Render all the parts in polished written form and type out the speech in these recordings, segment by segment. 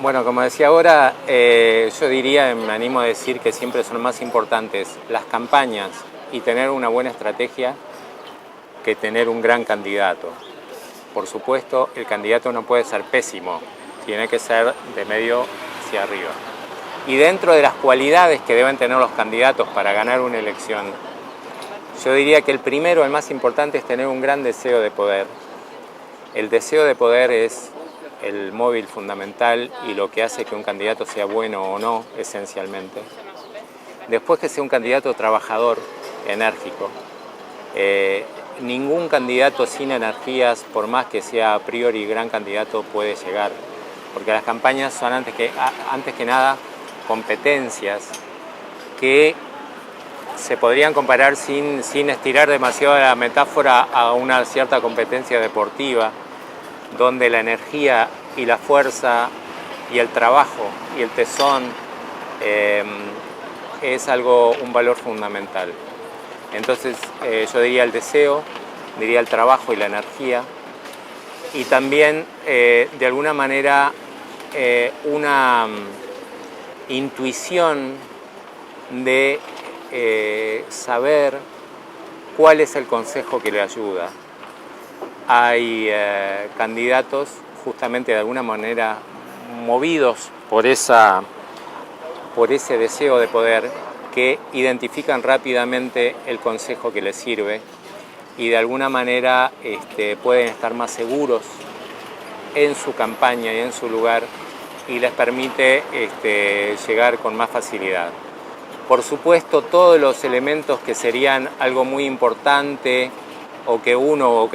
Bueno, como decía ahora, yo diría, me animo a decir que siempre son más importantes las campañas y tener una buena estrategia que tener un gran candidato. Por supuesto, el candidato no puede ser pésimo, tiene que ser de medio hacia arriba. Y dentro de las cualidades que deben tener los candidatos para ganar una elección, yo diría que el primero, el más importante, es tener un gran deseo de poder. El deseo de poder es el móvil fundamental y lo que hace que un candidato sea bueno o no, esencialmente. Después, que sea un candidato trabajador, enérgico. Ningún candidato sin energías, por más que sea a priori gran candidato, puede llegar. Porque las campañas son antes que nada competencias que se podrían comparar sin estirar demasiado la metáfora a una cierta competencia deportiva, donde la energía y la fuerza y el trabajo y el tesón es un valor fundamental. Entonces yo diría el deseo, diría el trabajo y la energía, y también de alguna manera una intuición de saber cuál es el consejo que le ayuda. Hay candidatos justamente de alguna manera movidos por ese deseo de poder, que identifican rápidamente el consejo que les sirve y de alguna manera pueden estar más seguros en su campaña y en su lugar, y les permite llegar con más facilidad. Por supuesto, todos los elementos que serían algo muy importante o que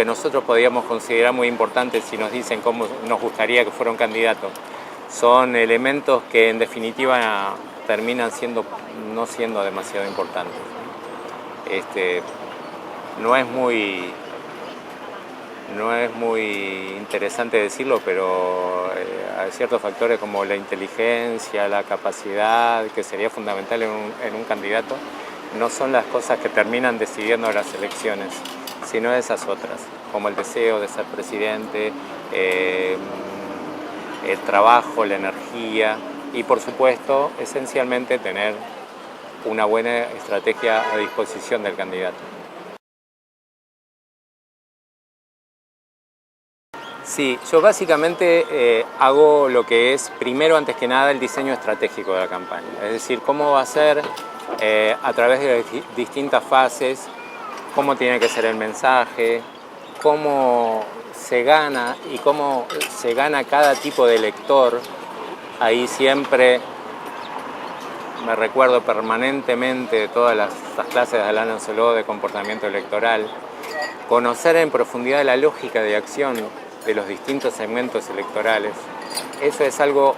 nosotros podríamos considerar muy importantes si nos dicen cómo nos gustaría que fuera un candidato, son elementos que en definitiva terminan no siendo demasiado importantes. No es muy interesante decirlo, pero hay ciertos factores como la inteligencia, la capacidad, que sería fundamental en un candidato, no son las cosas que terminan decidiendo las elecciones, sino esas otras, como el deseo de ser presidente, el trabajo, la energía y, por supuesto, esencialmente tener una buena estrategia a disposición del candidato. Sí, yo básicamente hago lo que es, primero, antes que nada, el diseño estratégico de la campaña. Es decir, cómo va a ser a través de distintas fases, cómo tiene que ser el mensaje, cómo se gana y cómo se gana cada tipo de elector. Ahí siempre me recuerdo permanentemente de todas las clases de Alain Lancelot de comportamiento electoral, conocer en profundidad la lógica de acción de los distintos segmentos electorales. Eso es algo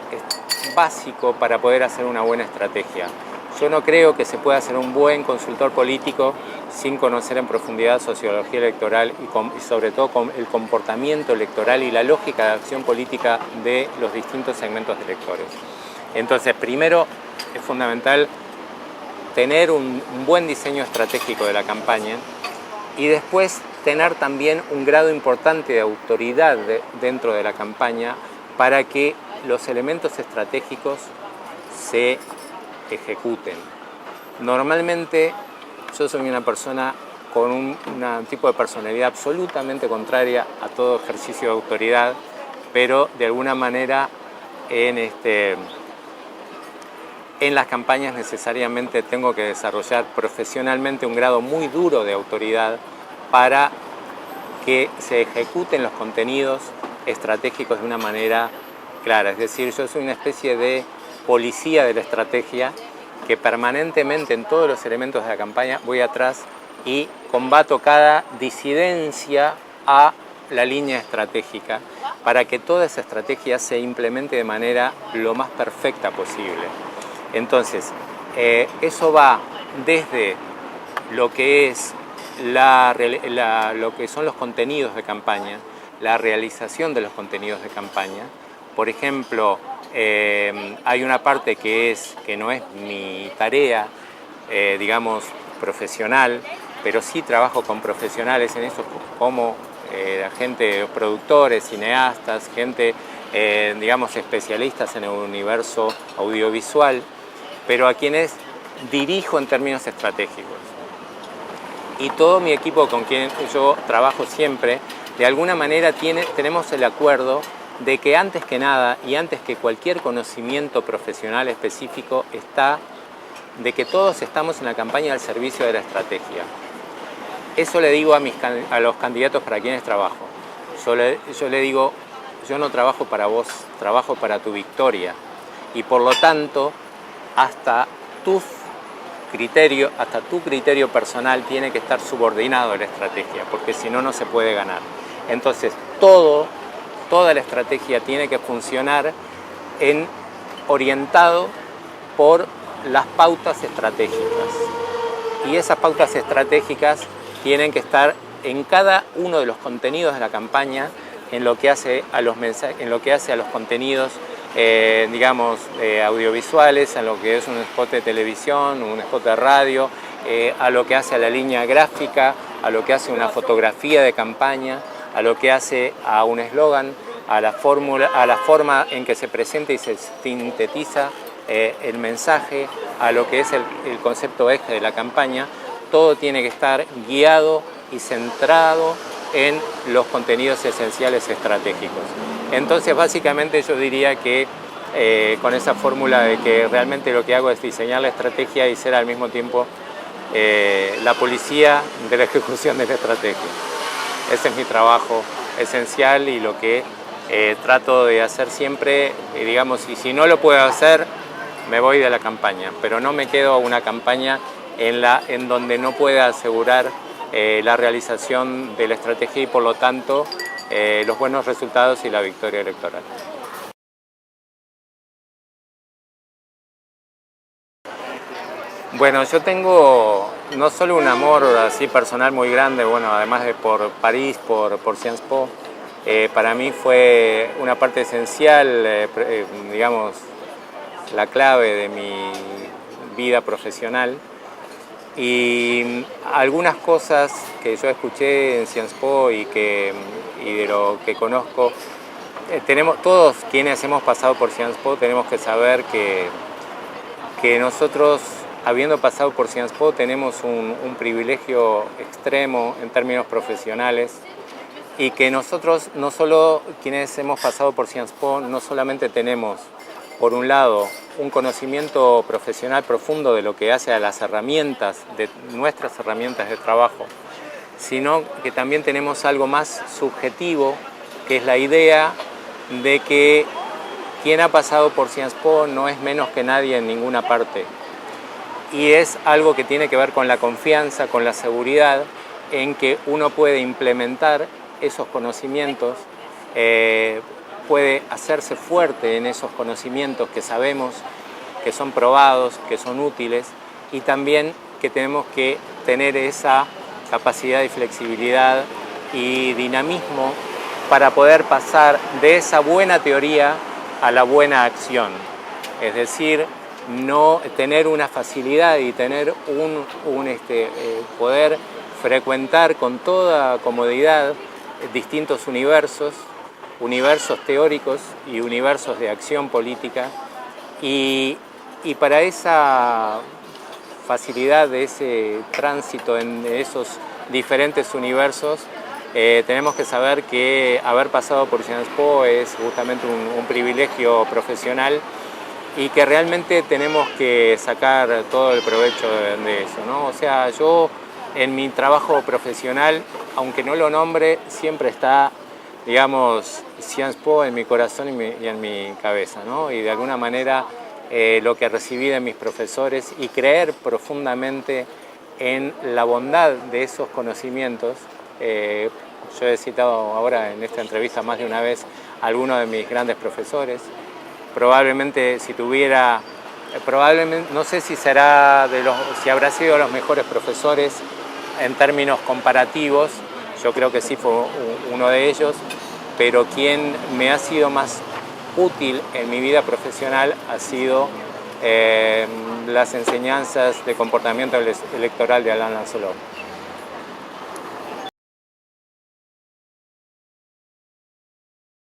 básico para poder hacer una buena estrategia. Yo no creo que se pueda ser un buen consultor político sin conocer en profundidad sociología electoral y sobre todo con el comportamiento electoral y la lógica de acción política de los distintos segmentos de electores. Entonces, primero es fundamental tener un buen diseño estratégico de la campaña y después tener también un grado importante de autoridad dentro de la campaña para que los elementos estratégicos se ejecuten. Normalmente yo soy una persona con un tipo de personalidad absolutamente contraria a todo ejercicio de autoridad, pero de alguna manera en las campañas necesariamente tengo que desarrollar profesionalmente un grado muy duro de autoridad para que se ejecuten los contenidos estratégicos de una manera clara. Es decir, yo soy una especie de policía de la estrategia que permanentemente en todos los elementos de la campaña voy atrás y combato cada disidencia a la línea estratégica para que toda esa estrategia se implemente de manera lo más perfecta posible. Entonces, eso va desde lo que es lo que son los contenidos de campaña, la realización de los contenidos de campaña. Por ejemplo, hay una parte que no es mi tarea, digamos, profesional, pero sí trabajo con profesionales en esto, como la gente, los productores, cineastas, gente digamos, especialistas en el universo audiovisual, pero a quienes dirijo en términos estratégicos. Y todo mi equipo con quien yo trabajo siempre, de alguna manera tenemos el acuerdo de que antes que nada y antes que cualquier conocimiento profesional específico está de que todos estamos en la campaña al servicio de la estrategia. Eso le digo a los candidatos para quienes trabajo. Yo le digo, yo no trabajo para vos, trabajo para tu victoria. Y por lo tanto, hasta tu criterio personal tiene que estar subordinado a la estrategia, porque si no, no se puede ganar. Entonces, toda la estrategia tiene que funcionar orientado por las pautas estratégicas. Y esas pautas estratégicas tienen que estar en cada uno de los contenidos de la campaña, en lo que hace a los contenidos digamos, audiovisuales, a lo que es un spot de televisión, un spot de radio, a lo que hace a la línea gráfica, a lo que hace una fotografía de campaña, a lo que hace a un eslogan, a la forma en que se presenta y se sintetiza el mensaje, a lo que es el concepto eje de la campaña. Todo tiene que estar guiado y centrado en los contenidos esenciales estratégicos. Entonces, básicamente yo diría que con esa fórmula de que realmente lo que hago es diseñar la estrategia y ser al mismo tiempo la policía de la ejecución de la estrategia. Ese es mi trabajo esencial y lo que trato de hacer siempre, digamos, y si no lo puedo hacer, me voy de la campaña, pero no me quedo a una campaña en donde no pueda asegurar la realización de la estrategia y por lo tanto los buenos resultados y la victoria electoral. Bueno, yo tengo no solo un amor así personal muy grande, bueno, además de por París, por Sciences Po, para mí fue una parte esencial, digamos, la clave de mi vida profesional. Y algunas cosas que yo escuché en Sciences Po y de lo que conozco, todos quienes hemos pasado por Sciences Po tenemos que saber que nosotros, habiendo pasado por Sciences Po, tenemos un privilegio extremo en términos profesionales y que nosotros, no solo quienes hemos pasado por Sciences Po, no solamente tenemos, por un lado, un conocimiento profesional profundo de lo que hace a las herramientas, de nuestras herramientas de trabajo, sino que también tenemos algo más subjetivo, que es la idea de que quien ha pasado por Sciences Po no es menos que nadie en ninguna parte. Y es algo que tiene que ver con la confianza, con la seguridad, en que uno puede implementar esos conocimientos, puede hacerse fuerte en esos conocimientos que sabemos, que son probados, que son útiles, y también que tenemos que tener esa capacidad y flexibilidad y dinamismo para poder pasar de esa buena teoría a la buena acción. Es decir, no tener una facilidad y tener poder frecuentar con toda comodidad distintos universos teóricos y universos de acción política, y para esa facilidad de ese tránsito en esos diferentes universos tenemos que saber que haber pasado por Sciences Po es justamente un privilegio profesional y que realmente tenemos que sacar todo el provecho de eso, ¿no? O sea, yo en mi trabajo profesional, aunque no lo nombre, siempre está, digamos, Sciences Po en mi corazón y en mi cabeza, ¿no? Y de alguna manera lo que recibí de mis profesores y creer profundamente en la bondad de esos conocimientos. Yo he citado ahora en esta entrevista más de una vez a algunos de mis grandes profesores. Probablemente si tuviera, no sé si habrá sido los mejores profesores en términos comparativos, yo creo que sí fue uno de ellos, pero quien me ha sido más útil en mi vida profesional ha sido las enseñanzas de comportamiento electoral de Alain Lancelot.